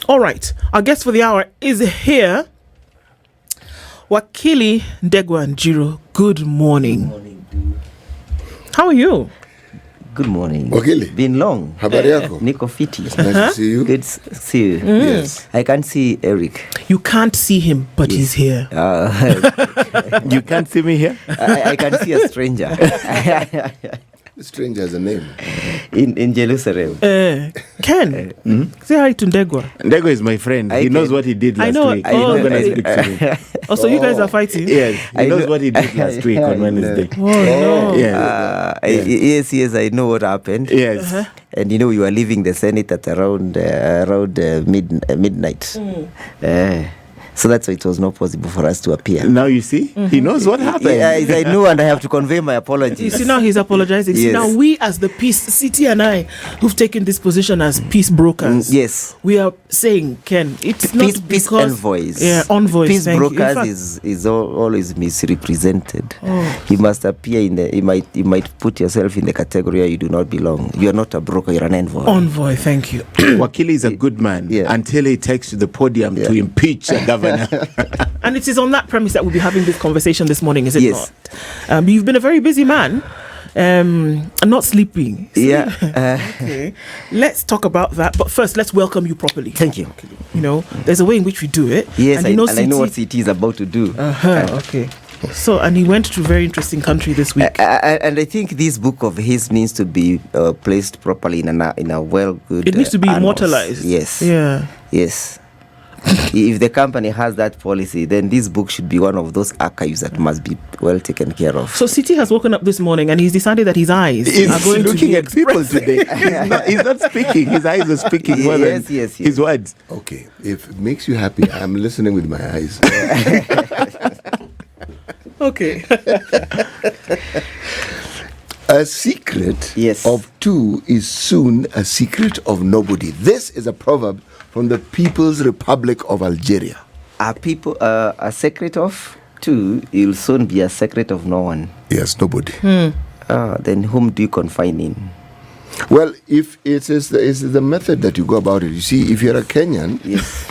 All right. Our guest for the hour is here. Wakili NDEGWA NJIRU. Good morning. Good morning, dude. How are you? Good morning. Wakili. Been long. Habari yako? Niko fiti. Nice to see you. Good to see you. Yes. I can't see Eric. You can't see him, but he's here. You can't see me here? I can see a stranger. The stranger has a name. in Jerusalem. Ken, say hi to NDEGWA. NDEGWA is my friend. He knows what he did last week. He's not going to speak to me. Oh, so you guys are fighting? Yes, he knows what he did last week on Wednesday. Oh, no. Yes. Yes, I know what happened. Yes. And you were leaving the Senate at around midnight. So that's why it was not possible for us to appear. Now you see, he knows what happened. Yes, I know, and I have to convey my apologies. You see, now he's apologizing. Yes. See, now we as the peace, City and I, who've taken this position as peace brokers, yes, we are saying, Ken, it's peace, not peace because... envoys. Yeah, envoys. Peace thank brokers you. is always misrepresented. Oh. You must appear in the. You might put yourself in the category where you do not belong. You are not a broker. You're an envoy. Envoy, thank you. Wakili is a good man until he takes to the podium to impeach a governor. And it is on that premise that we'll be having this conversation this morning, is it Yes. not? You've been a very busy man, and not sleeping. Yeah. Okay. Let's talk about that. But first, let's welcome you properly. Thank you. You know, there's a way in which we do it. Yes, and I know what CT CT is about to do. Okay. So, and he went to a very interesting country this week. And I think this book of his needs to be placed properly in a well good. It needs to be annals. immortalized. Yes. Yeah. Yes. If the company has that policy, then this book should be one of those archives that must be well taken care of. So City has woken up this morning and he's decided that his eyes are going looking to be at people today. He's not speaking. His eyes are speaking more than his words. Okay, if it makes you happy, I'm listening with my eyes. Okay. A secret of two is soon a secret of nobody. This is a proverb from the People's Republic of Algeria. A secret of two, you'll soon be a secret of no one. Yes, nobody. Then whom do you confine in? Well, if it's the method that you go about it. You see, if you're a Kenyan,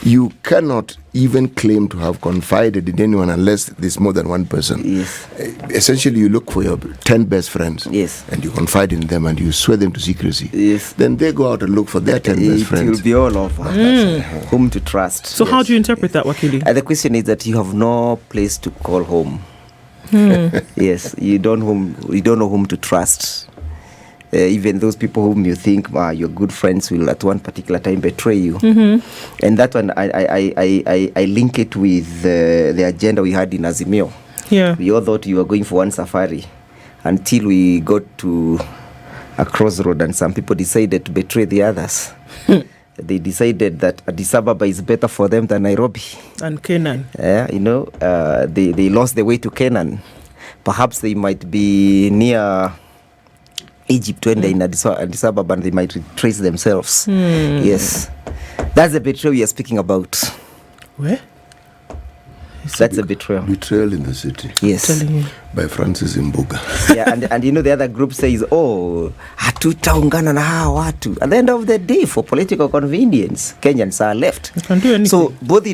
you cannot even claim to have confided in anyone unless there's more than one person. Yes. Essentially, you look for your 10 best friends. Yes. And you confide in them and you swear them to secrecy. Yes. Then they go out and look for their 10 best friends. It will be all over. Whom to trust. So how do you interpret that, Wakili? The question is that you have no place to call home. Yes, you don't know whom to trust. Even those people whom you think your good friends will at one particular time betray you. And that one, I link it with the agenda we had in Azimio. Yeah. We all thought you were going for one safari until we got to a crossroad and some people decided to betray the others. They decided that Addis Ababa is better for them than Nairobi. And Canaan. They lost the way to Canaan. Perhaps they might be near Egypt when they're in Addis Ababa and they might retrace themselves. Yes. That's the betrayal we are speaking about. Where? That's a betrayal. Betrayal in the city. Yes. By Francis Mbuga. Yeah, and the other group says, hatutaungana na hawa watu. At the end of the day, for political convenience, Kenyans are left. You can do anything. So both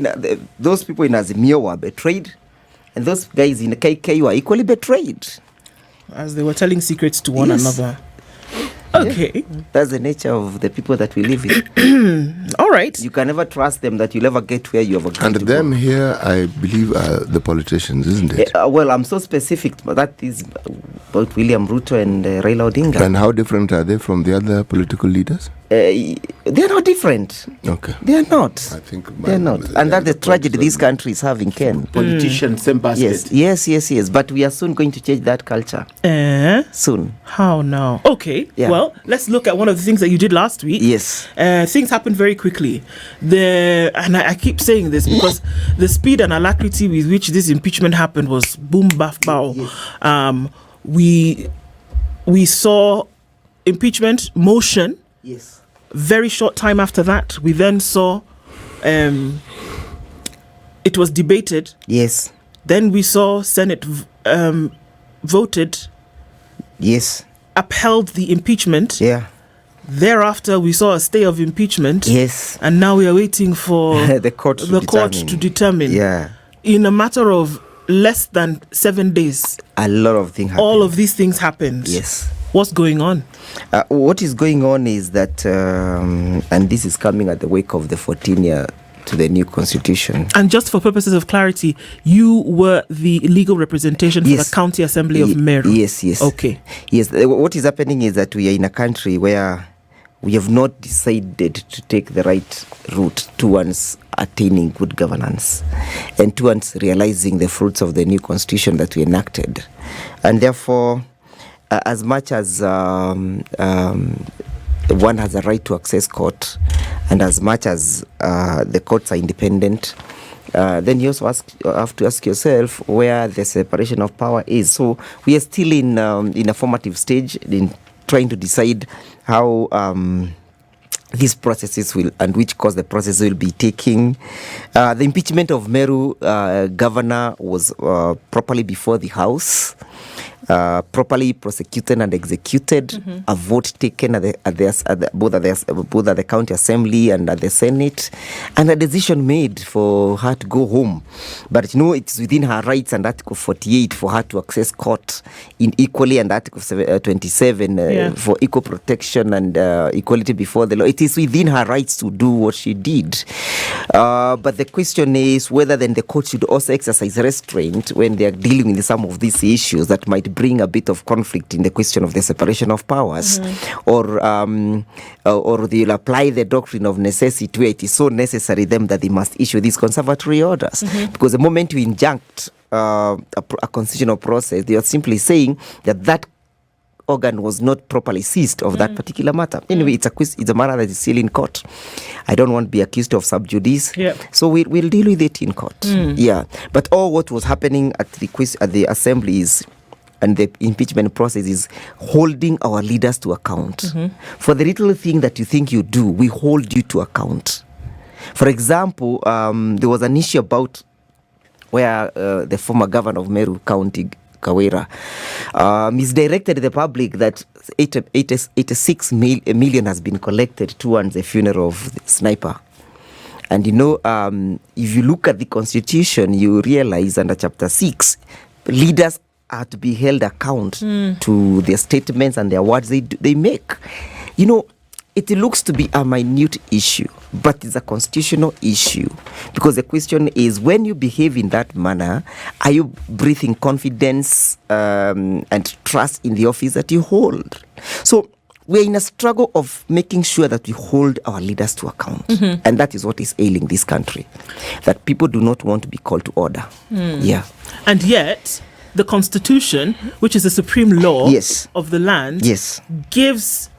those people in Azimio were betrayed, and those guys in KK were equally betrayed. As they were telling secrets to one another. Okay. Yeah. That's the nature of the people that we live with. All right. You can never trust them that you'll ever get where you have agreed And to them go. here, I believe, are the politicians, isn't it? Well, I'm so specific, but that is about William Ruto and Raila Odinga. And how different are they from the other political leaders? They're not different. Okay. They're not. I think they're not. And that's the tragedy this country is having, Ken. Politicians, same basket. Yes. But we are soon going to change that culture. Soon. How now? Okay. Yeah. Well, let's look at one of the things that you did last week. Yes. Things happened very quickly. And I keep saying this because the speed and alacrity with which this impeachment happened was boom, baf, bow. Yes. We saw impeachment motion. Yes. Very short time after that, we then saw it was debated. Yes. Then we saw Senate voted. Yes. Upheld the impeachment. Yeah. Thereafter, we saw a stay of impeachment. Yes. And now we are waiting for the court to determine. Yeah. In a matter of less than 7 days, a lot of things happened. All of these things happened. Yes. What's going on? What is going on is that, and this is coming at the wake of the 14-year to the new constitution. And just for purposes of clarity, you were the legal representation for the County Assembly of Meru. Yes. Okay. Yes. What is happening is that we are in a country where we have not decided to take the right route towards attaining good governance and towards realizing the fruits of the new constitution that we enacted. And therefore, as much as one has a right to access court, and as much as the courts are independent, then you also have to ask yourself where the separation of power is. So we are still in a formative stage in trying to decide how these processes will and which course the process will be taking. The impeachment of Meru governor was properly before the House, properly prosecuted and executed. A vote taken both at the County Assembly and at the Senate, and a decision made for her to go home. But it's within her rights and Article 48 for her to access court in equally, and Article 27 for equal protection and equality before the law. It is within her rights to do what she did. But the question is whether then the court should also exercise restraint when they are dealing with some of these issues that might bring a bit of conflict in the question of the separation of powers, or they'll apply the doctrine of necessity where it is so necessary them that they must issue these conservatory orders. Because the moment you injunct a constitutional process, they are simply saying that organ was not properly seized of that particular matter. Anyway, it's a matter that is still in court. I don't want to be accused of sub judice. So we'll deal with it in court. But all what was happening at the assembly is, and the impeachment process is holding our leaders to account. For the little thing that you think you do, we hold you to account. For example, there was an issue about where the former governor of Meru County, Kawera, misdirected the public that 86 million has been collected towards the funeral of the sniper. And if you look at the constitution, you realize under chapter 6, leaders are to be held account to their statements and their words they make. It looks to be a minute issue, but it's a constitutional issue, because the question is, when you behave in that manner, are you breathing confidence and trust in the office that you hold? So we're in a struggle of making sure that we hold our leaders to account. And that is what is ailing this country, that people do not want to be called to order. And yet, the Constitution, which is the supreme law of the land, gives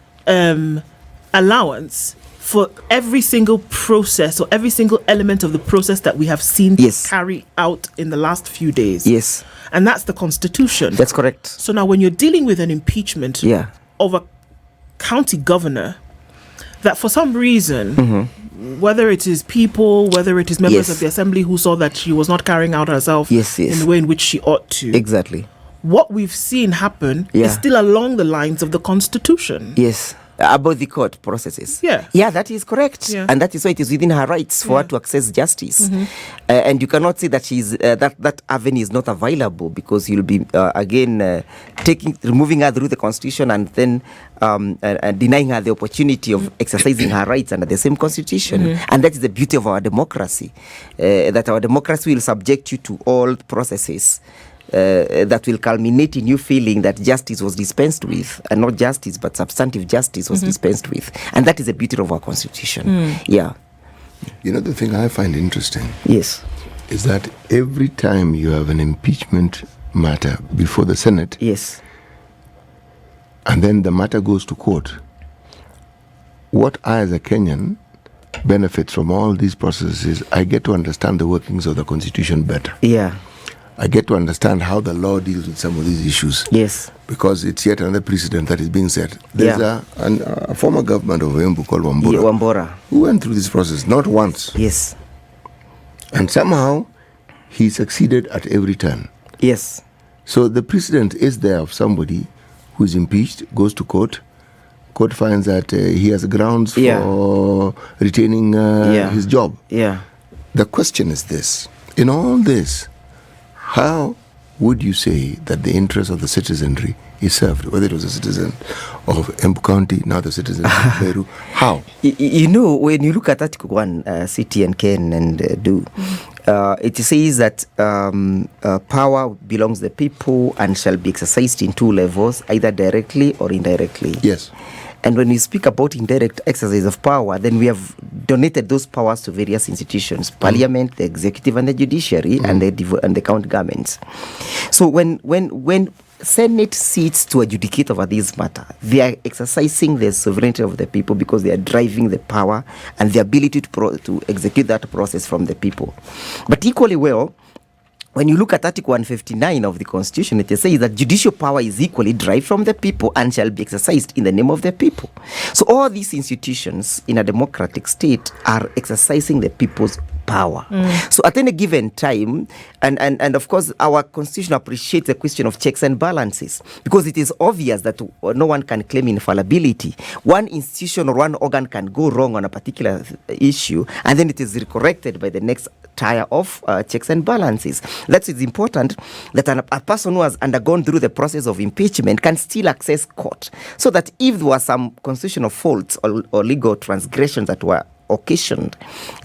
allowance for every single process or every single element of the process that we have seen carry out in the last few days. And that's the Constitution. That's correct. So now when you're dealing with an impeachment of a county governor, that for some reason, whether it is people, whether it is members of the assembly who saw that she was not carrying out herself in the way in which she ought to. Exactly. What we've seen happen is still along the lines of the Constitution. About the court processes. That is correct. And that is why it is within her rights for her to access justice. And you cannot say that she's that avenue is not available, because you'll be removing her through the Constitution and then denying her the opportunity of exercising her rights under the same Constitution. And that is the beauty of our democracy, that our democracy will subject you to all processes that will culminate in you feeling that justice was dispensed with, and not justice but substantive justice was dispensed with. And that is the beauty of our Constitution. The thing I find interesting is that every time you have an impeachment matter before the Senate, and then the matter goes to court, what I as a Kenyan benefits from all these processes is I get to understand the workings of the Constitution better. I get to understand how the law deals with some of these issues. Because it's yet another precedent that is being set. There's a former government of Embu called Wambora, who went through this process not once. And somehow he succeeded at every turn. So the precedent is there of somebody who is impeached, goes to court, court finds that he has grounds for retaining his job. The question is this: in all this, how would you say that the interest of the citizenry is served? Whether it was a citizen of Embu County, now the citizen of Peru, how? You know, when you look at Article 1, CT and Ken and do, it says that power belongs to the people and shall be exercised in 2 levels, either directly or indirectly. Yes. And when we speak about indirect exercise of power, then we have donated those powers to various institutions: Parliament, the executive, and the judiciary, and the county governments. So when Senate seats to adjudicate over this matter, they are exercising the sovereignty of the people because they are driving the power and the ability to execute that process from the people. But equally well, when you look at Article 159 of the Constitution, it says that judicial power is equally derived from the people and shall be exercised in the name of the people. So all these institutions in a democratic state are exercising the people's power. So at any given time, and of course our Constitution appreciates the question of checks and balances, because it is obvious that no one can claim infallibility. One institution or one organ can go wrong on a particular issue, and then it is corrected by the next tier of checks and balances. That is important, that a person who has undergone through the process of impeachment can still access court, so that if there were some constitutional faults or legal transgressions that were occasioned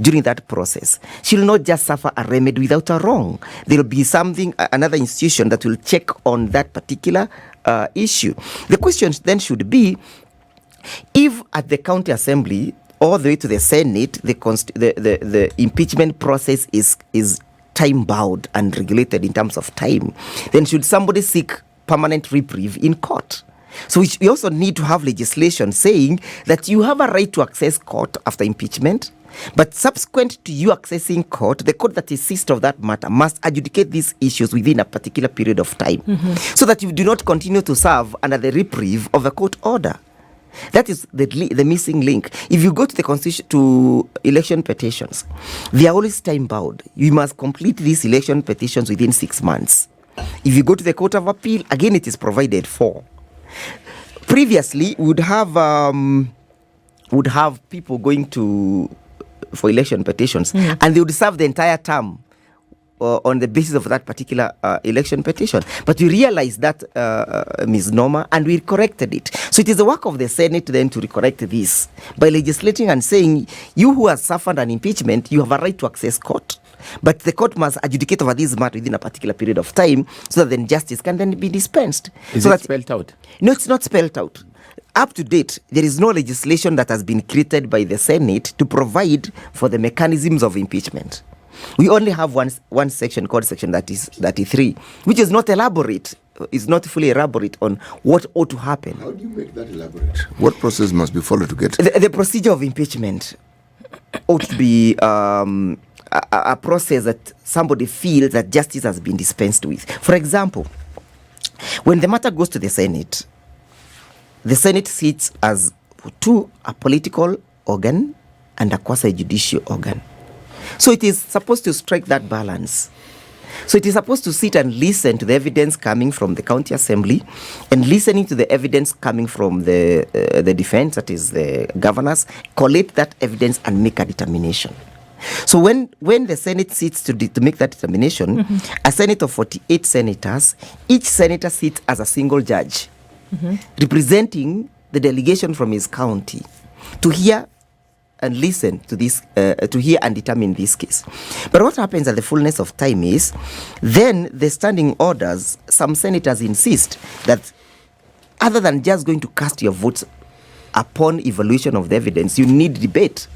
during that process, she will not just suffer a remedy without a wrong. There will be another institution that will check on that particular issue. The question then should be, if at the county assembly all the way to the Senate, the impeachment process is time-bound and regulated in terms of time, then should somebody seek permanent reprieve in court? So we also need to have legislation saying that you have a right to access court after impeachment, but subsequent to you accessing court, the court that is seized of that matter must adjudicate these issues within a particular period of time, so that you do not continue to serve under the reprieve of a court order. That is the missing link. If you go to the Constitution, to election petitions, they are always time-bound. You must complete these election petitions within 6 months. If you go to the Court of Appeal, again it is provided for. Previously, would have people going for election petitions, and they would serve the entire term on the basis of that particular election petition. But we realized that misnomer, and we corrected it. So it is the work of the Senate then to correct this by legislating and saying, you who have suffered an impeachment, you have a right to access court. But the court must adjudicate over this matter within a particular period of time, so that then justice can then be dispensed. Is it spelled out? No, it's not spelled out. Up to date, there is no legislation that has been created by the Senate to provide for the mechanisms of impeachment. We only have one section called Section 33, which is not elaborate. Is not fully elaborate on what ought to happen. How do you make that elaborate? What process must be followed to get the procedure of impeachment ought to be a process that somebody feels that justice has been dispensed with. For example, when the matter goes to the Senate sits as a political organ and a quasi-judicial organ. So it is supposed to strike that balance. So it is supposed to sit and listen to the evidence coming from the county assembly, and listening to the evidence coming from the defense, that is the governors, collate that evidence and make a determination. So when the Senate sits to make that determination, a Senate of 48 senators, each senator sits as a single judge, representing the delegation from his county to hear and listen to this, to hear and determine this case. But what happens at the fullness of time is, then the standing orders, some senators insist that other than just going to cast your votes upon evaluation of the evidence, you need debate.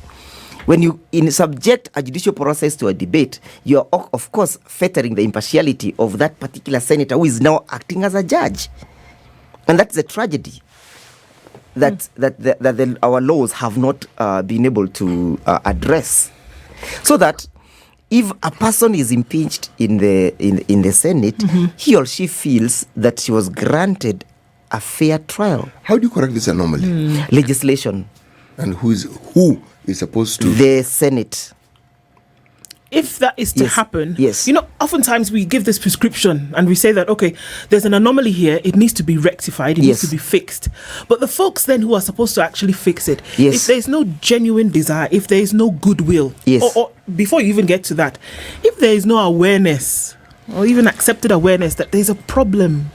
When you subject a judicial process to a debate, you are of course fettering the impartiality of that particular senator who is now acting as a judge. And that's a tragedy that our laws have not been able to address. So that if a person is impeached in the Senate, he or she feels that she was granted a fair trial. How do you correct this anomaly? Legislation. And who is supposed to? The Senate. if that is to happen, yes, you know, oftentimes we give this prescription and we say that, okay, there's an anomaly here, it needs to be rectified, it needs to be fixed. But the folks then who are supposed to actually fix it, if there's no genuine desire, if there is no goodwill, or before you even get to that, if there is no awareness or even accepted awareness that there's a problem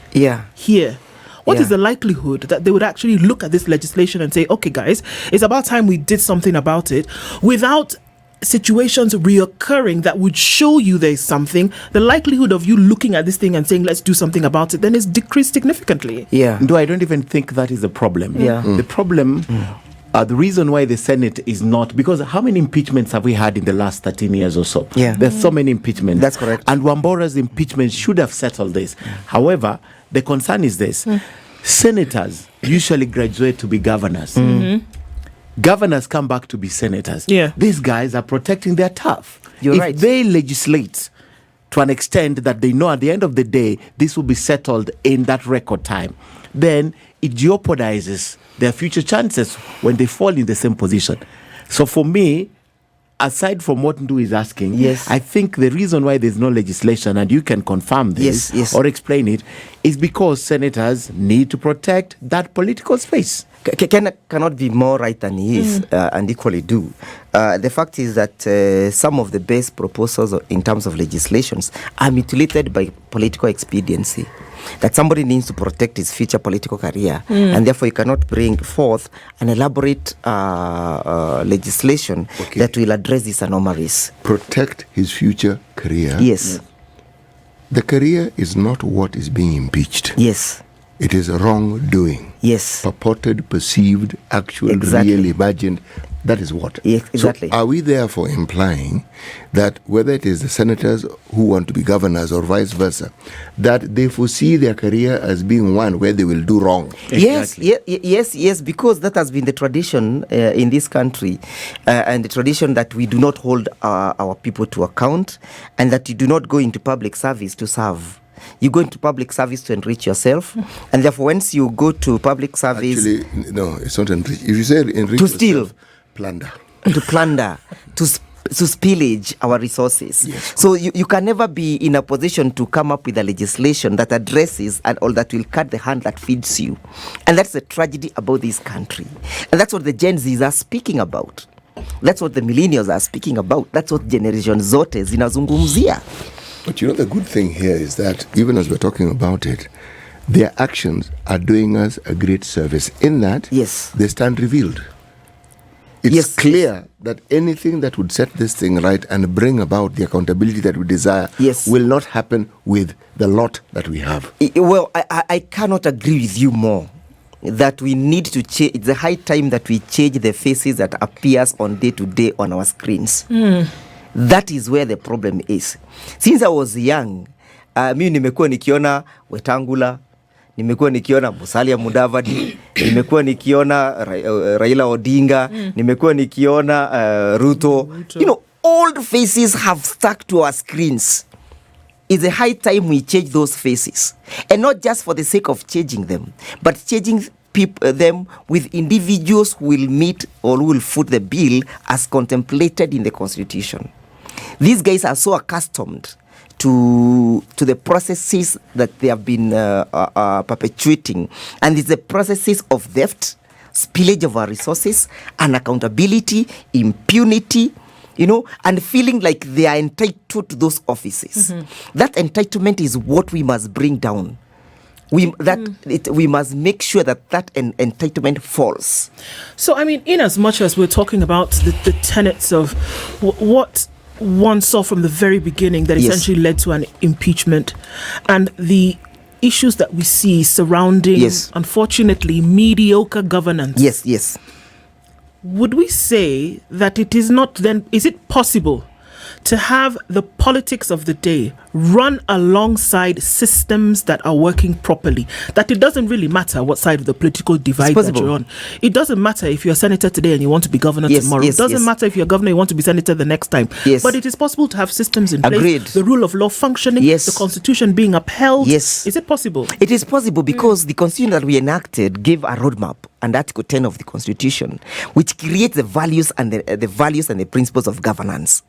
here, what is the likelihood that they would actually look at this legislation and say, okay, guys, it's about time we did something about it, without situations reoccurring that would show you there's something? The likelihood of you looking at this thing and saying, let's do something about it, then is decreased significantly. No, I don't even think that is a problem. The problem... the reason why the Senate is not, because how many impeachments have we had in the last 13 years or so? There's so many impeachments. That's correct. And Wambora's impeachment should have settled this. However, the concern is this. Senators usually graduate to be governors. Governors come back to be senators. These guys are protecting their turf. If they legislate to an extent that they know at the end of the day this will be settled in that record time, then it jeopardizes their future chances when they fall in the same position. So for me, aside from what Ndu is asking, I think the reason why there's no legislation, and you can confirm this or explain it, is because senators need to protect that political space. Cannot be more right than he is, and equally do. The fact is that some of the best proposals in terms of legislations are mutilated by political expediency. That somebody needs to protect his future political career, and therefore he cannot bring forth an elaborate legislation that will address these anomalies. Protect his future career? Yes. The career is not what is being impeached. Yes. It is wrongdoing. Yes. Purported, perceived, actual, real, imagined. That is what. Yes, exactly. So are we therefore implying that whether it is the senators who want to be governors or vice versa, that they foresee their career as being one where they will do wrong? Exactly. Yes, because that has been the tradition in this country, and the tradition that we do not hold our people to account, and that you do not go into public service to serve. You go into public service to enrich yourself, and therefore once you go to public service... Actually, no, it's not enrich. If you say enrich to steal, plunder. To plunder, to spillage our resources. Yes. So you can never be in a position to come up with a legislation that addresses and all that will cut the hand that feeds you. And that's the tragedy about this country. And that's what the Gen Zs are speaking about. That's what the millennials are speaking about. That's what Generation Zote zinazungumzia. But you know, the good thing here is that even as we're talking about it, their actions are doing us a great service in that they stand revealed. It's clear that anything that would set this thing right and bring about the accountability that we desire will not happen with the lot that we have. Well, I cannot agree with you more. That we need to change. It's a high time that we change the faces that appears on day to day on our screens. That is where the problem is. Since I was young, mimi nimekuwa nikiona Wetangula, nimekuwa nikiona Musalia Mudavadi, nimekuwa nikiona Raila Odinga, nimekuwa nikiona Ruto. You know, old faces have stuck to our screens. It's a high time we change those faces. And not just for the sake of changing them, but changing them with individuals who will meet or who will foot the bill as contemplated in the Constitution. These guys are so accustomed to the processes that they have been perpetuating. And it's the processes of theft, spillage of our resources, unaccountability, impunity, you know, and feeling like they are entitled to those offices. That entitlement is what we must bring down. We must make sure that entitlement falls. So, I mean, in as much as we're talking about the tenets of what one saw from the very beginning that essentially led to an impeachment, and the issues that we see surrounding, unfortunately, mediocre governance. Yes. Would we say that it is not then, is it possible to have the politics of the day run alongside systems that are working properly? That it doesn't really matter what side of the political divide that you're on. It doesn't matter if you're a senator today and you want to be governor tomorrow. It doesn't matter if you're a governor and you want to be senator the next time. But it is possible to have systems in place, the rule of law functioning, the Constitution being upheld. Is it possible? It is possible because the Constitution that we enacted gave a roadmap, and Article 10 of the Constitution, which creates the values and the principles of governance.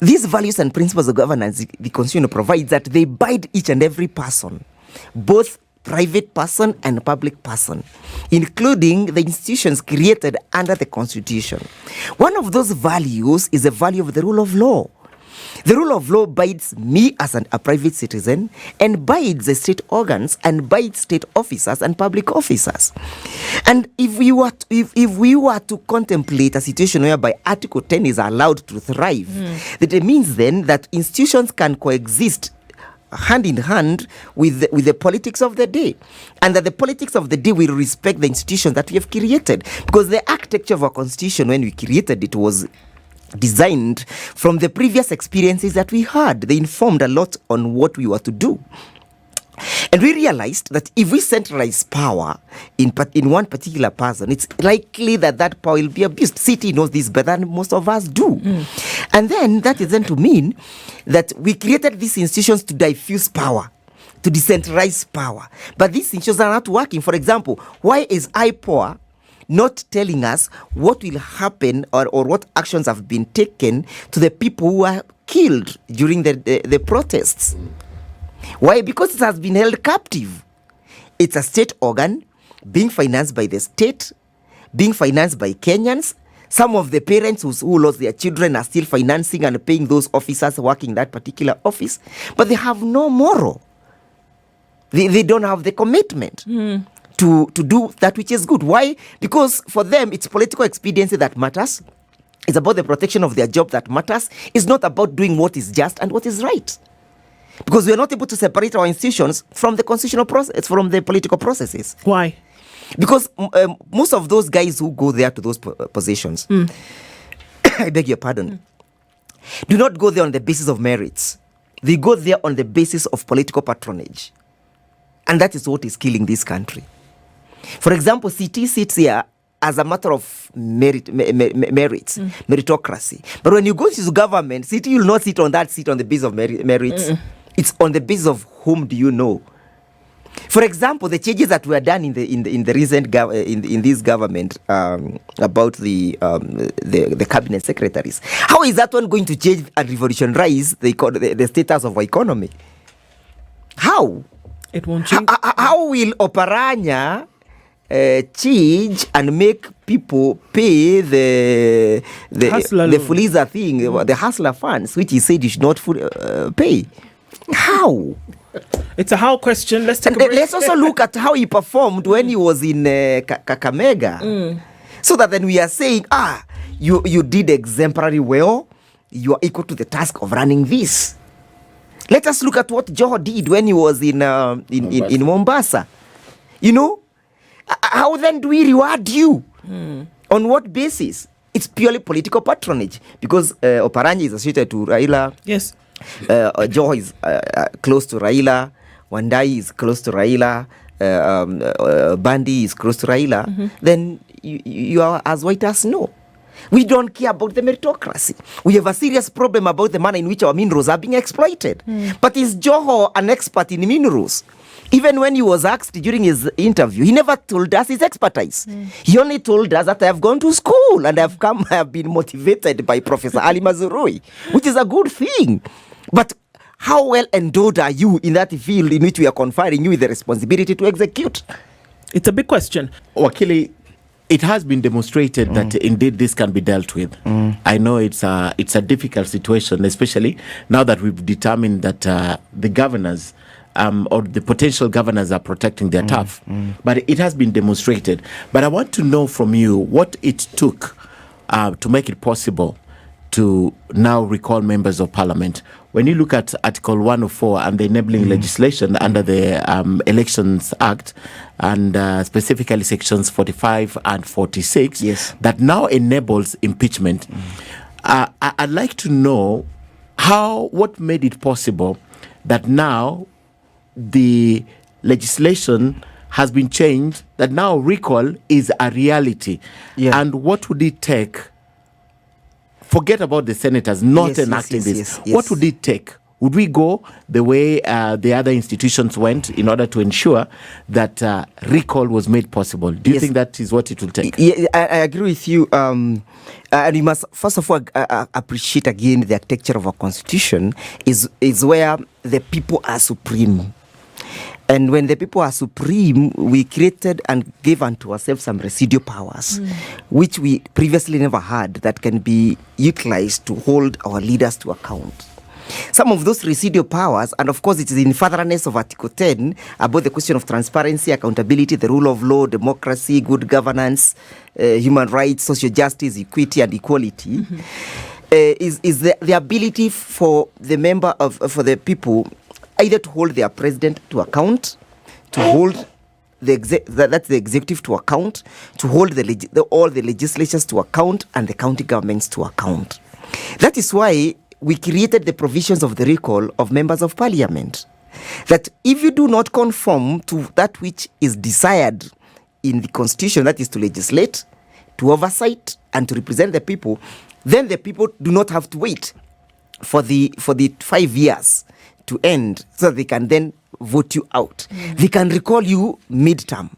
these values and principles of governance the Constitution provides that they bind each and every person, both private person and public person, including the institutions created under the Constitution. One of those values is the value of the rule of law. The rule of law binds me as a private citizen, and binds the state organs, and binds state officers and public officers. And if we were to contemplate a situation whereby Article 10 is allowed to thrive, that it means then that institutions can coexist hand in hand with the politics of the day, and that the politics of the day will respect the institutions that we have created, because the architecture of our Constitution, when we created it, was designed from the previous experiences that we had. They informed a lot on what we were to do. And we realized that if we centralize power in one particular person, it's likely that power will be abused. City knows this better than most of us do. And then that is then to mean that we created these institutions to diffuse power, to decentralize power. But these institutions are not working. For example, why is IPOA not telling us what will happen or what actions have been taken to the people who were killed during the protests? Why? Because it has been held captive. It's a state organ being financed by the state, being financed by Kenyans. Some of the parents who lost their children are still financing and paying those officers working that particular office, but they have no moral. They don't have the commitment to do that which is good. Why? Because for them, it's political expediency that matters. It's about the protection of their job that matters. It's not about doing what is just and what is right. Because we are not able to separate our institutions from the constitutional process, from the political processes. Why? Because most of those guys who go there to those positions, I beg your pardon, do not go there on the basis of merits. They go there on the basis of political patronage. And that is what is killing this country. For example, CT sits here as a matter of merits, meritocracy. But when you go to government, CT will not sit on that seat on the basis of merits. It's on the basis of whom do you know. For example, the changes that were done in the recent in this government about the cabinet secretaries, how is that one going to change and revolutionize the status of our economy? How? It won't change. How will Oparanya change and make people pay the Fuliza thing, the hustler funds, which he said he should not pay? How? It's a how question. Let's take a break. Let's also look at how he performed when he was in Kakamega. So that then we are saying, you did exemplary well. You are equal to the task of running this. Let us look at what Joho did when he was in Mombasa. You know, how then do we reward you? On what basis? It's purely political patronage, because Oparanya is associated to Raila. Yes. Joho is close to Raila. Wandai is close to Raila. Bandi is close to Raila. Then you are as white as snow. We don't care about the meritocracy. We have a serious problem about the manner in which our minerals are being exploited. But is Joho an expert in minerals? Even when he was asked during his interview, he never told us his expertise. He only told us that I have gone to school and I have been motivated by Professor Ali Mazurui, which is a good thing. But how well endowed are you in that field in which we are conferring you with the responsibility to execute? It's a big question. Wakili, it has been demonstrated that indeed this can be dealt with. I know it's a difficult situation, especially now that we've determined that the governors or the potential governors are protecting their turf. But it has been demonstrated. But I want to know from you what it took to make it possible to now recall members of parliament. When you look at Article 104 and the enabling legislation under the Elections Act, and specifically sections 45 and 46, that now enables impeachment, I'd like to know what made it possible that now the legislation has been changed, that now recall is a reality. And what would it take? Forget about the senators not enacting this. What would it take would we go the way the other institutions went in order to ensure that recall was made possible? Do you think that is what it will take? Yeah, I agree with you. And we must, first of all, appreciate again the architecture of our constitution is where the people are supreme. And when the people are supreme, we created and gave unto ourselves some residual powers, which we previously never had, that can be utilized to hold our leaders to account. Some of those residual powers, and of course it is in furtherance of Article 10 about the question of transparency, accountability, the rule of law, democracy, good governance, human rights, social justice, equity, and equality, is the ability for the for the people either to hold their president to account, to hold that's the executive to account, to hold all the legislatures to account, and the county governments to account. That is why we created the provisions of the recall of members of parliament. That if you do not conform to that which is desired in the constitution, that is to legislate, to oversight, and to represent the people, then the people do not have to wait for the 5 years to end so that they can then vote you out. They can recall you midterm.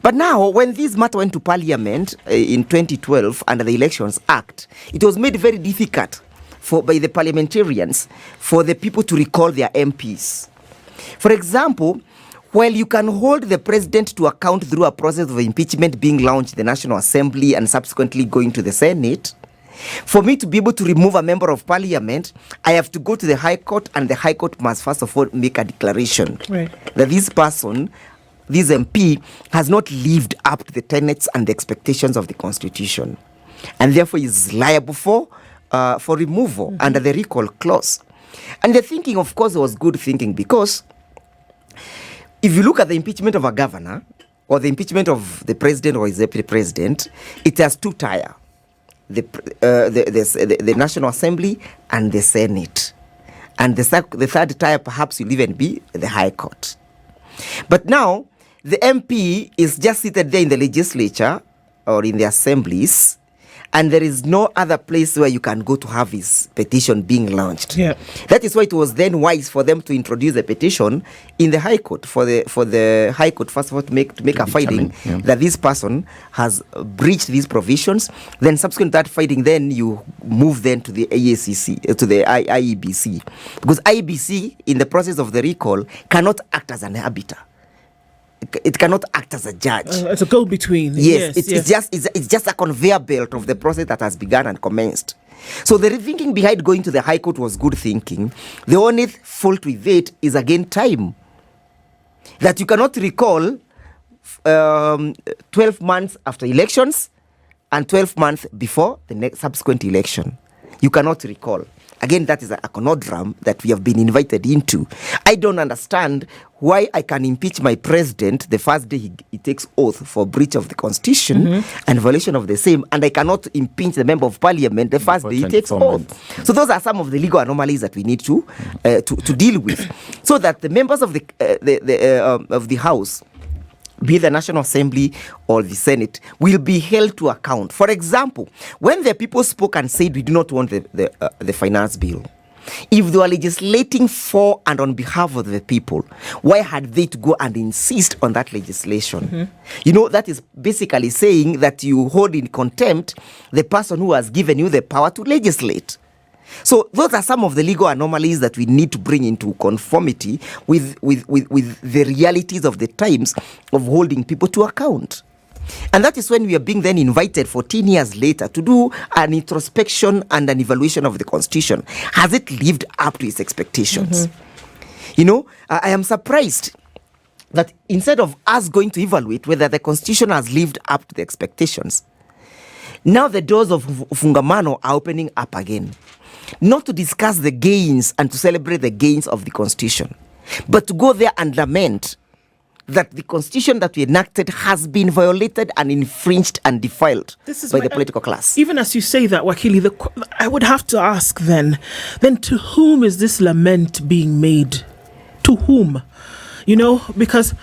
But now, when this matter went to parliament in 2012 under the Elections Act, it was made very difficult by the parliamentarians for the people to recall their MPs. For example, while you can hold the president to account through a process of impeachment being launched in the National Assembly and subsequently going to the Senate, for me to be able to remove a member of parliament, I have to go to the High Court, and the High Court must first of all make a declaration that this person, this MP, has not lived up to the tenets and the expectations of the Constitution, and therefore is liable for removal under the recall clause. And the thinking, of course, was good thinking, because if you look at the impeachment of a governor or the impeachment of the president or his deputy president, it has two tiers: the National Assembly and the Senate. And the third tier perhaps will even be the High Court. But now, the MP is just seated there in the legislature or in the assemblies, and there is no other place where you can go to have his petition being launched. That is why it was then wise for them to introduce a petition in the High Court, for the High Court first of all to make a finding that this person has breached these provisions. Then subsequent to that finding, then you move then to the AACC, to the IEBC, because IEBC in the process of the recall cannot act as an arbiter. It cannot act as a judge. It's a go-between. Yes, it's just a conveyor belt of the process that has begun and commenced. So the thinking behind going to the High Court was good thinking. The only fault with it is again time. That you cannot recall 12 months after elections and 12 months before the next subsequent election. You cannot recall. Again, that is a conundrum that we have been invited into. I don't understand why I can impeach my president the first day he takes oath for breach of the Constitution and violation of the same, and I cannot impeach the member of parliament the first day he takes oath. So those are some of the legal anomalies that we need to deal with, so that the members of the House, be it the National Assembly or the Senate, will be held to account. For example, when the people spoke and said we do not want the finance bill, if they were legislating for and on behalf of the people, why had they to go and insist on that legislation? You know, that is basically saying that you hold in contempt the person who has given you the power to legislate. So those are some of the legal anomalies that we need to bring into conformity with the realities of the times of holding people to account. And that is when we are being then invited 14 years later to do an introspection and an evaluation of the Constitution. Has it lived up to its expectations? You know, I am surprised that instead of us going to evaluate whether the Constitution has lived up to the expectations, now the doors of Fungamano are opening up again. Not to discuss the gains and to celebrate the gains of the Constitution, but to go there and lament that the Constitution that we enacted has been violated and infringed and defiled by the political class. Even as you say that, Wakili, I would have to ask then to whom is this lament being made? To whom? You know, because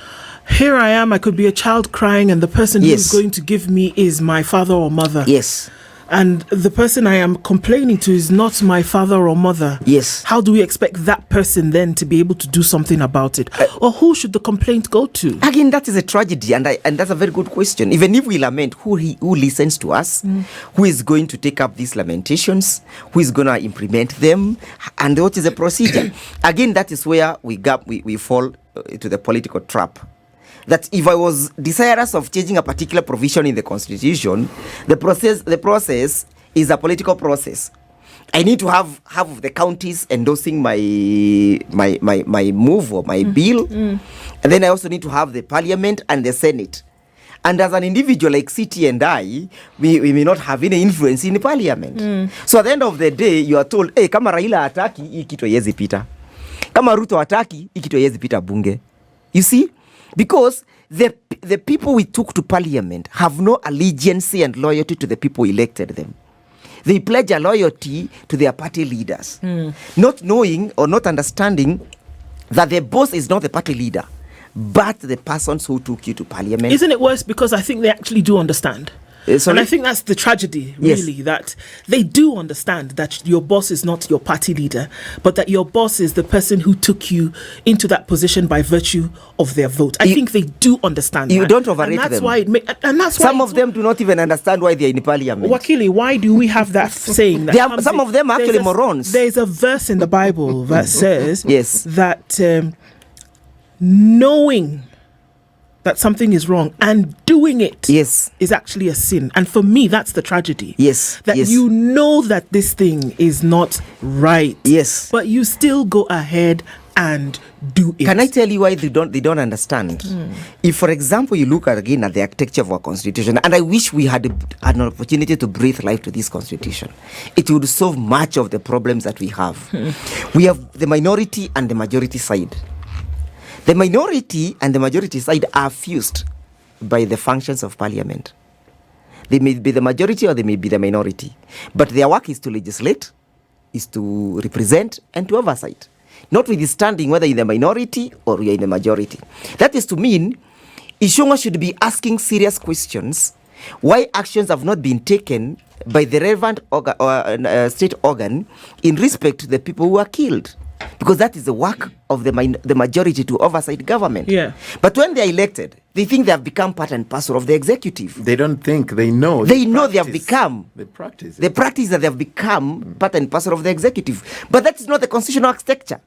here I am, I could be a child crying, and the person who's going to give me is my father or mother. Yes. and the person I am complaining to is not my father or mother, yes, how do we expect that person then to be able to do something about it? Or who should the complaint go to? Again, that is a tragedy, and that's a very good question. Even if we lament, who listens to us? Who is going to take up these lamentations? Who is going to implement them? And what is the procedure? Again, that is where we fall to the political trap. That if I was desirous of changing a particular provision in the constitution, the process is a political process. I need to have the counties endorsing my move or my bill, and then I also need to have the parliament and the senate. And as an individual like City and I, we may not have any influence in the parliament. So at the end of the day, you are told, hey, kama Raila ataki, hii kitu haiwezi pita. Kama Ruto ataki, hii kitu haiwezi pita bunge. You see? Because the people we took to parliament have no allegiance and loyalty to the people who elected them. They pledge a loyalty to their party leaders, not knowing or not understanding that the boss is not the party leader, but the persons who took you to parliament. Isn't it worse? Because I think they actually do understand. And I think that's the tragedy, really, yes, that they do understand that your boss is not your party leader, but that your boss is the person who took you into that position by virtue of their vote. I think they do understand you that. Don't overrate and that's them. Why and that's some why of them do not even understand why they're in parliament. Wakili, why do we have that saying? That some of them are actually morons. There's a verse in the Bible that says yes, that knowing that something is wrong and doing it is actually a sin. And for me, that's the tragedy. Yes. That you know that this thing is not right. Yes. But you still go ahead and do it. Can I tell you why they don't understand? If, for example, you look again at the architecture of our constitution, and I wish we had an opportunity to breathe life to this constitution, it would solve much of the problems that we have. We have the minority and the majority side. The minority and the majority side are fused by the functions of parliament. They may be the majority or they may be the minority. But their work is to legislate, is to represent, and to oversight. Notwithstanding whether you're in the minority or you're in the majority. That is to mean, Ishonga should be asking serious questions why actions have not been taken by the relevant state organ in respect to the people who are killed. Because that is the work of the majority to oversight government. Yeah. But when they are elected, they think they have become part and parcel of the executive. They don't think, they know. They know they have become. They practice it. The practice that they have become part and parcel of the executive. But that is not the constitutional architecture.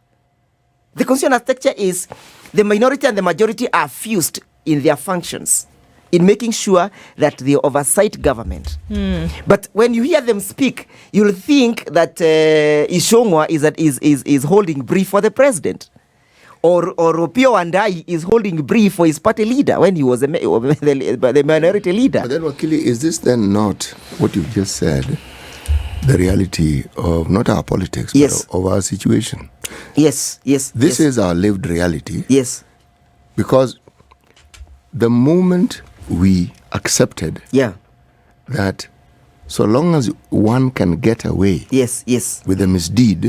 The constitutional architecture is the minority and the majority are fused in their functions, in making sure that they oversight government. But when you hear them speak, you'll think that Ishongwa is holding brief for the president, or Opio Andai is holding brief for his party leader when he was the minority leader. But then, Wakili, is this then not what you just said, the reality of not our politics, but of our situation? Yes. This is our lived reality. Yes. Because the moment we accepted that so long as one can get away with a misdeed,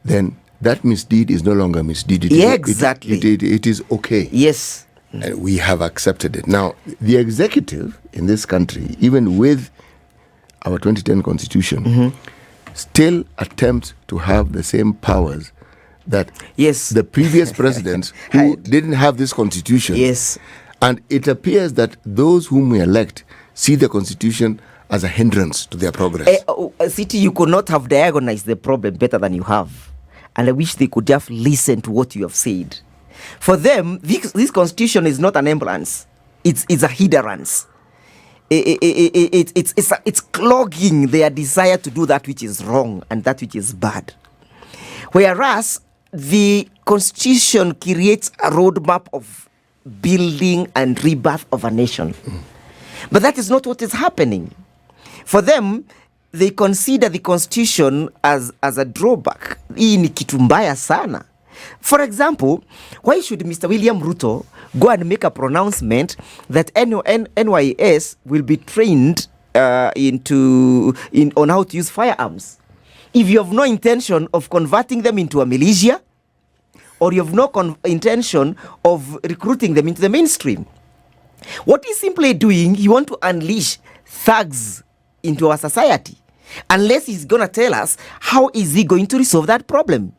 then that misdeed is no longer misdeed. Exactly. It is okay. Yes. And we have accepted it. Now, the executive in this country, even with our 2010 constitution, still attempts to have the same powers that the previous presidents who didn't have this constitution. Yes. And it appears that those whom we elect see the constitution as a hindrance to their progress. City, you could not have diagnosed the problem better than you have. And I wish they could just listen to what you have said. For them, this constitution is not an ambulance. It's a hindrance. It's clogging their desire to do that which is wrong and that which is bad. Whereas the constitution creates a roadmap of building and rebirth of a nation. But that is not what is happening. For them, they consider the constitution as a drawback. Hii ni kitu mbaya sana. For example, why should Mr. William Ruto go and make a pronouncement that NYS will be trained on how to use firearms? If you have no intention of converting them into a militia, or you have no intention of recruiting them into the mainstream. What he's simply doing, he want to unleash thugs into our society unless he's going to tell us how is he going to resolve that problem.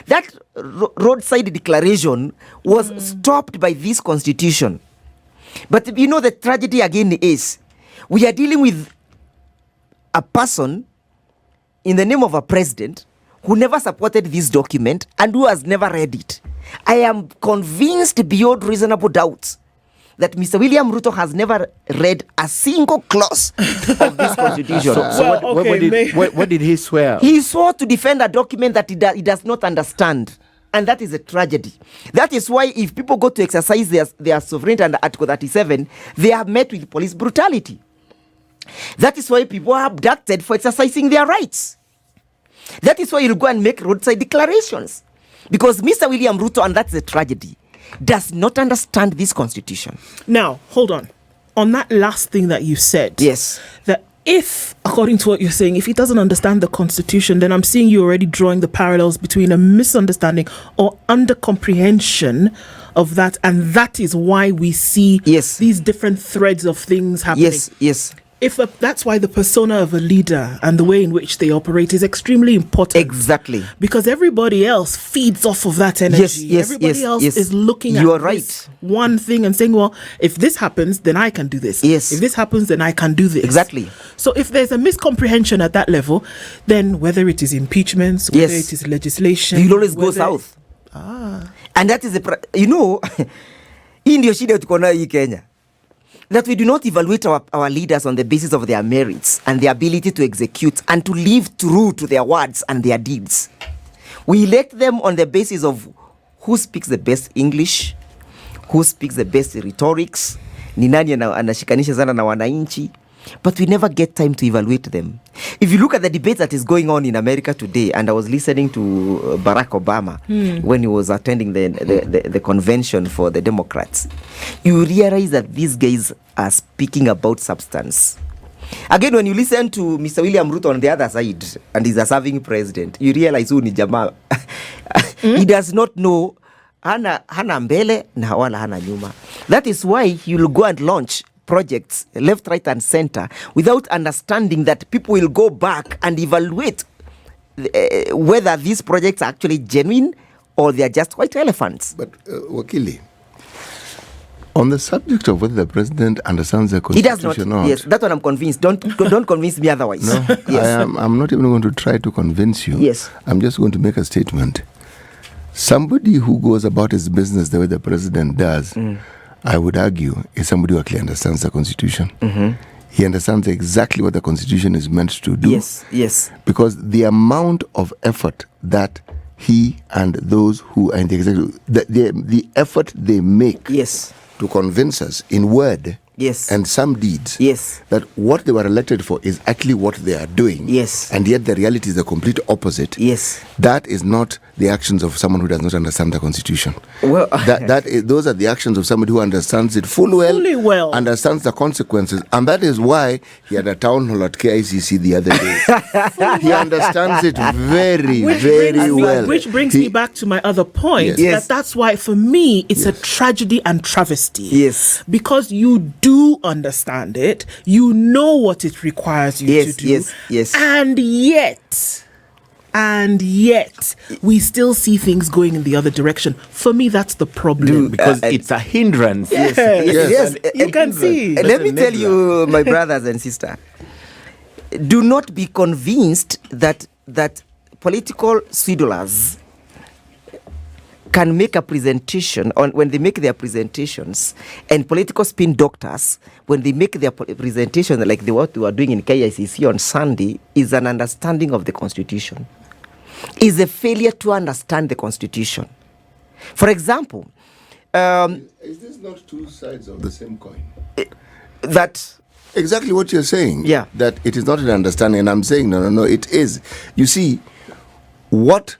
That roadside declaration was stopped by this constitution. But the tragedy again is we are dealing with a person in the name of a president who never supported this document and who has never read it. I am convinced beyond reasonable doubt that Mr. William Ruto has never read a single clause of this constitution. What did he swear? He swore to defend a document that he does not understand. And that is a tragedy. That is why if people go to exercise their sovereignty under Article 37, they are met with police brutality. That is why people are abducted for exercising their rights. That is why you'll go and make roadside declarations. Because Mr. William Ruto, and that's a tragedy, does not understand this constitution. Now, hold on. On that last thing that you said. Yes. That if, according to what you're saying, if he doesn't understand the constitution, then I'm seeing you already drawing the parallels between a misunderstanding or under comprehension of that. And that is why we see these different threads of things happening. Yes. That's why the persona of a leader and the way in which they operate is extremely important. Exactly. Because everybody else feeds off of that energy. Everybody else is looking at this one thing and saying, well, if this happens, then I can do this. Yes. If this happens, then I can do this. Exactly. So if there's a miscomprehension at that level, then whether it is impeachments, whether it is legislation, you'll always go south. And that is India shida tuko nayo Kenya. That we do not evaluate our leaders on the basis of their merits and their ability to execute and to live true to their words and their deeds. We elect them on the basis of who speaks the best English, who speaks the best rhetorics, ni nani anashikanisha sana na wananchi, but we never get time to evaluate them. If you look at the debate that is going on in America today, and I was listening to Barack Obama when he was attending the convention for the Democrats, you realize that these guys are speaking about substance. Again, when you listen to Mr. William Ruto on the other side, and he's a serving president, you realize who ni jamaa. He does not know hana mbele na wala hana nyuma. That is why he will go and launch projects left, right, and center without understanding that people will go back and evaluate whether these projects are actually genuine or they are just white elephants. But Wakili, on the subject of whether the president understands the constitution, he does not. Yes, that's what I'm convinced. Don't convince me otherwise. No, yes. I'm not even going to try to convince you. Yes, I'm just going to make a statement. Somebody who goes about his business the way the president does, I would argue, is somebody who actually understands the constitution. He understands exactly what the constitution is meant to do. Yes. Because the amount of effort that he and those who are in the executive, the effort they make to convince us in word and some deeds that what they were elected for is actually what they are doing. And yet the reality is the complete opposite. That is not the actions of someone who does not understand the constitution. Well, those are the actions of somebody who understands it fully well, understands the consequences, and that is why he had a town hall at KICC the other day. He understands it very well. Which brings me back to my other point, that's why for me it's a tragedy and travesty. Because you do understand it, you know what it requires you to do, and yet we still see things going in the other direction. For me, that's the problem. Because it's a hindrance. Yes. You can see. Let me tell you, my brothers and sisters, do not be convinced that political swindlers can make a presentation when they make their presentations, and political spin doctors, when they make their presentation like what we were doing in KICC on Sunday, is an understanding of the Constitution. Is a failure to understand the Constitution. For example, is this not two sides of the same coin? That exactly what you're saying. Yeah. That it is not an understanding, and I'm saying no, it is. You see, what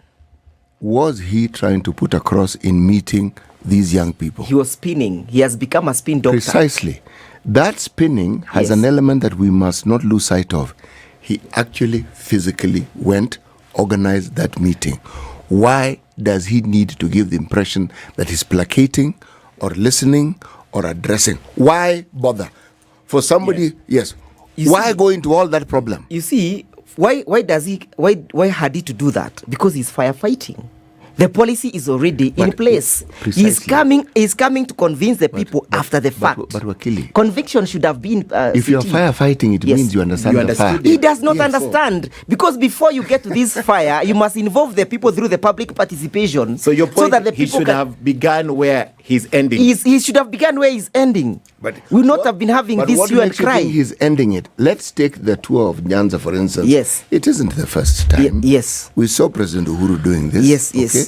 was he trying to put across in meeting these young people? He was spinning. He has become a spin doctor. Precisely. That spinning has an element that we must not lose sight of. He actually physically went, organized that meeting. Why does he need to give the impression that he's placating or listening or addressing? Why bother? For somebody, Why go into all that problem? You see, why had he to do that? Because he's firefighting. The policy is already in place. Precisely. He's coming to convince the people after the fact. But Wakili, conviction should have been. If you're firefighting, it means you understand the fire. He does not understand, because before you get to this fire, you must involve the people through the public participation. So your point, so that the people should have begun where he's ending. He should have begun where he's ending. But we would not have been having this hue and cry. He's ending it. Let's take the tour of Nyanza, for instance. Yes. It isn't the first time. Yes. We saw President Uhuru doing this. Yes, yes. Okay?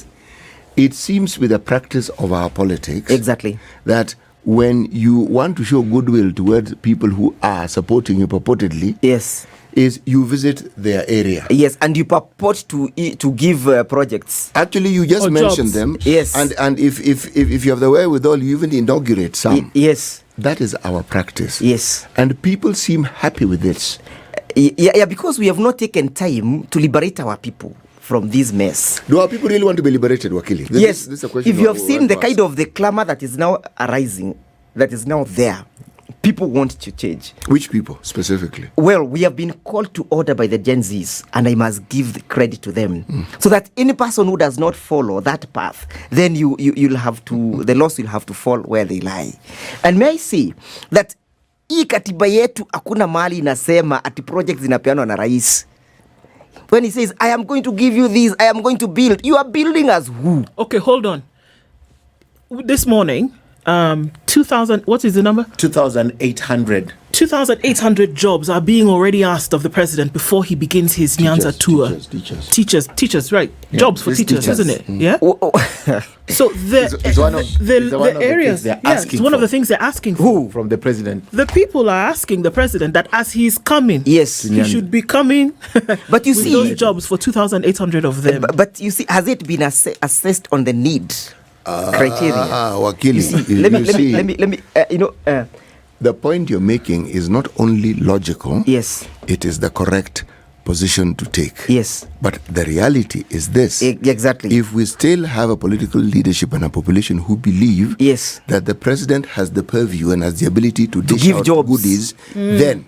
It seems with the practice of our politics. Exactly. That when you want to show goodwill towards people who are supporting you purportedly. Yes. Is you visit their area. Yes, and you purport to give projects. Actually, you just mentioned them. Yes. And if you have the wherewithal, you even inaugurate some. Yes. That is our practice. Yes. And people seem happy with this. Yeah, because we have not taken time to liberate our people from this mess. Do our people really want to be liberated, Wakili? Yes. This is a question. If you have seen the kind of the clamor that is now arising, that is now there, people want to change. Which people specifically? Well, we have been called to order by the Gen Zs, and I must give the credit to them. So that any person who does not follow that path, then you'll have to, the laws will have to fall where they lie. And may I say that hii katiba yetu hakuna mahali inasema ati projects zinapeanwa na rais. When he says, I am going to give you this, I am going to build, you are building as who? Okay, hold on. This morning, 2,000, what is the number? 2,800. 2,800 jobs are being already asked of the president before he begins his Nyanza tour. Teachers, right? Yeah, jobs for teachers, isn't it? Yeah. So the areas they're asking. It's one of the things they're asking for. Who from the president? The people are asking the president that as he's coming, yes, he should be coming. But you see, those jobs for 2,800 of them. But you see, has it been assessed on the need criteria? Wakili, let me. The point you're making is not only logical. Yes. It is the correct position to take. Yes. But the reality is this. Exactly. If we still have a political leadership and a population who believe that the president has the purview and has the ability to dish give out jobs. Goodies, then,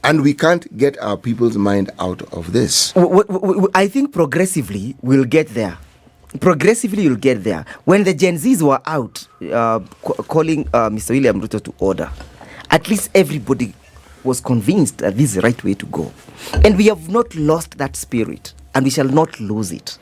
and we can't get our people's mind out of this. I think progressively we'll get there. Progressively you'll get there. When the Gen Zs were out calling Mr. William Ruto to order, at least everybody was convinced that this is the right way to go. And we have not lost that spirit, and we shall not lose it.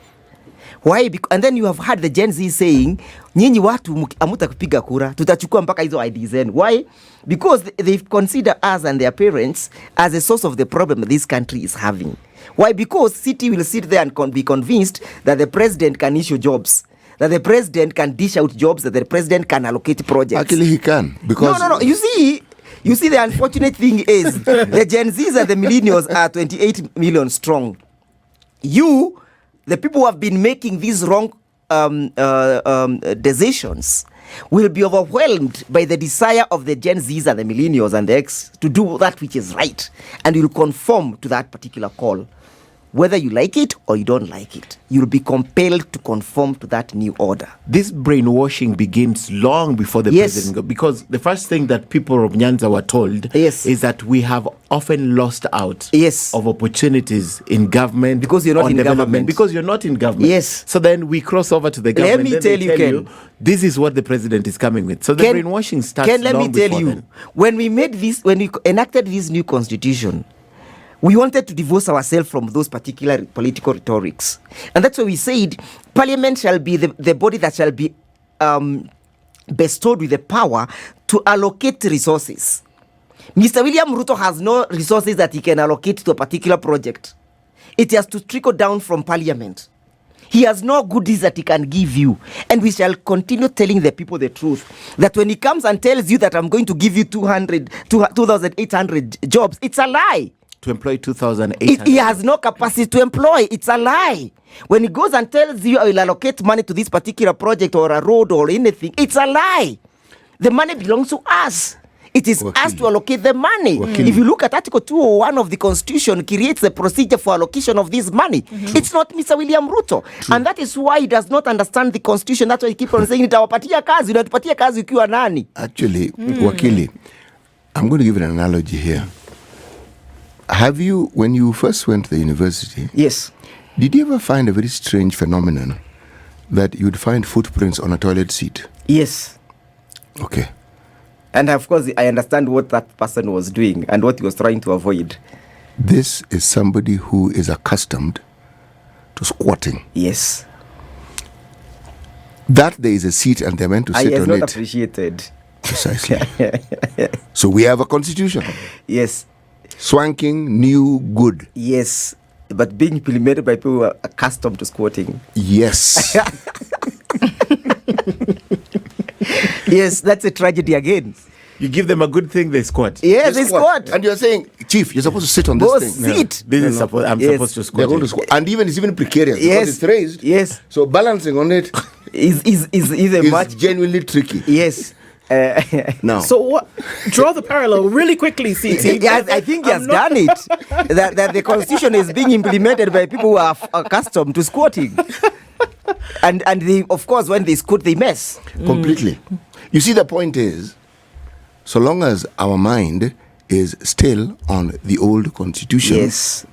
Why? And then you have heard the Gen Z saying, nyinyi watu amuta kupiga kura, tutachukua mpaka hizo IDs zenu. Why? Because they consider us and their parents as a source of the problem this country is having. Why? Because city will sit there and be convinced that the president can issue jobs, that the president can dish out jobs, that the president can allocate projects. Actually, he can. Because no. You see, the unfortunate thing is the Gen Zs and the millennials are 28 million strong. You, the people who have been making these wrong decisions, will be overwhelmed by the desire of the Gen Zs and the millennials and the X to do that which is right, and you'll conform to that particular call. Whether you like it or you don't like it, you'll be compelled to conform to that new order. This brainwashing begins long before the president, because the first thing that people of Nyanza were told is that we have often lost out of opportunities in government because you're not in government. Because you're not in government. Yes. So then we cross over to the government. Let me tell you, Ken, this is what the president is coming with. So the brainwashing starts Ken, let me tell you, then. when we enacted this new constitution, we wanted to divorce ourselves from those particular political rhetorics. And that's why we said Parliament shall be the body that shall be bestowed with the power to allocate resources. Mr. William Ruto has no resources that he can allocate to a particular project. It has to trickle down from Parliament. He has no goodies that he can give you. And we shall continue telling the people the truth. That when he comes and tells you that I'm going to give you 2,800 jobs, it's a lie. To employ 2,800. He has no capacity to employ. It's a lie. When he goes and tells you I will allocate money to this particular project or a road or anything, it's a lie. The money belongs to us. It is us to allocate the money. If you look at Article 201 of the Constitution, it creates the procedure for allocation of this money. It's not Mr. William Ruto. And that is why he does not understand the Constitution. That's why he keeps on saying, "Nitawapatia kazi, unatupatia kazi ukiwa nani?" Actually, Wakili, I'm going to give an analogy here. Have you, when you first went to the university? Yes. Did you ever find a very strange phenomenon that you'd find footprints on a toilet seat? Yes. Okay. And of course, I understand what that person was doing and what he was trying to avoid. This is somebody who is accustomed to squatting. Yes. That there is a seat and they're meant to sit on it. It's not appreciated. Precisely. So we have a constitution. Yes. Swanking, new, good. Yes. But being implemented by people who are accustomed to squatting. Yes. Yes, that's a tragedy again. You give them a good thing, they squat. Yes, they squat. And you're saying, Chief, you're supposed to sit on this thing. Sit. This is supposed. I'm supposed to squat. They're going to squat. And even it's even precarious because it's raised. Yes. So balancing on it is much genuinely tricky. Yes. Now. So what? Draw the parallel really quickly, CT. I think he has done it. that the constitution is being implemented by people who are accustomed to squatting. And they, of course, when they squat, they mess. Completely. You see, the point is, so long as our mind is still on the old constitution. Yes.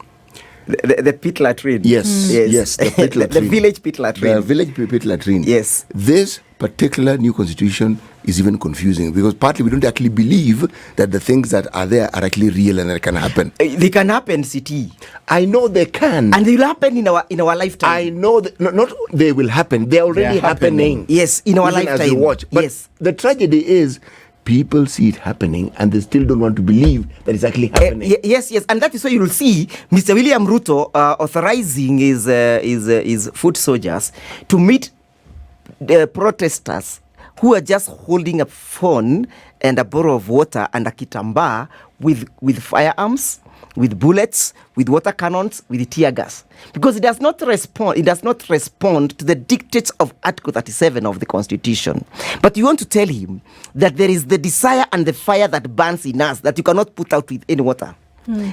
The pit latrine. Yes. Yes. The pit latrine. The village pit latrine. The village pit latrine. Yes. This particular new constitution is even confusing because partly we don't actually believe that the things that are there are actually real and that can happen. They can happen, CT. I know they can. And they will happen in our lifetime. I know that not they will happen. They're already happening. Yes, in our even lifetime. As we watch. But yes. The tragedy is people see it happening and they still don't want to believe that it's actually happening. Yes. And that is why you will see Mr. William Ruto authorizing his foot soldiers to meet the protesters who are just holding a phone and a bottle of water and a kitambaa with firearms, with bullets, with water cannons, with tear gas. Because it does not respond to the dictates of Article 37 of the Constitution. But you want to tell him that there is the desire and the fire that burns in us that you cannot put out with any water.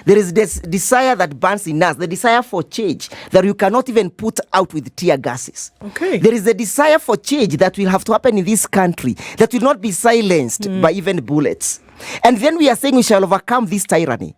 There is this desire that burns in us, the desire for change that you cannot even put out with tear gases. Okay. There is a desire for change that will have to happen in this country that will not be silenced by even bullets. And then we are saying we shall overcome this tyranny.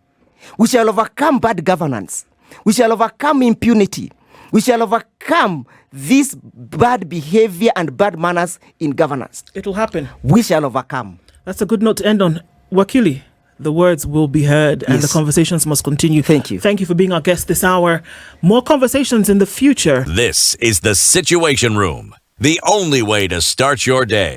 We shall overcome bad governance. We shall overcome impunity. We shall overcome this bad behavior and bad manners in governance. It'll happen. We shall overcome. That's a good note to end on. Wakili, the words will be heard and the conversations must continue. Thank you. Thank you for being our guest this hour. More conversations in the future. This is The Situation Room, the only way to start your day.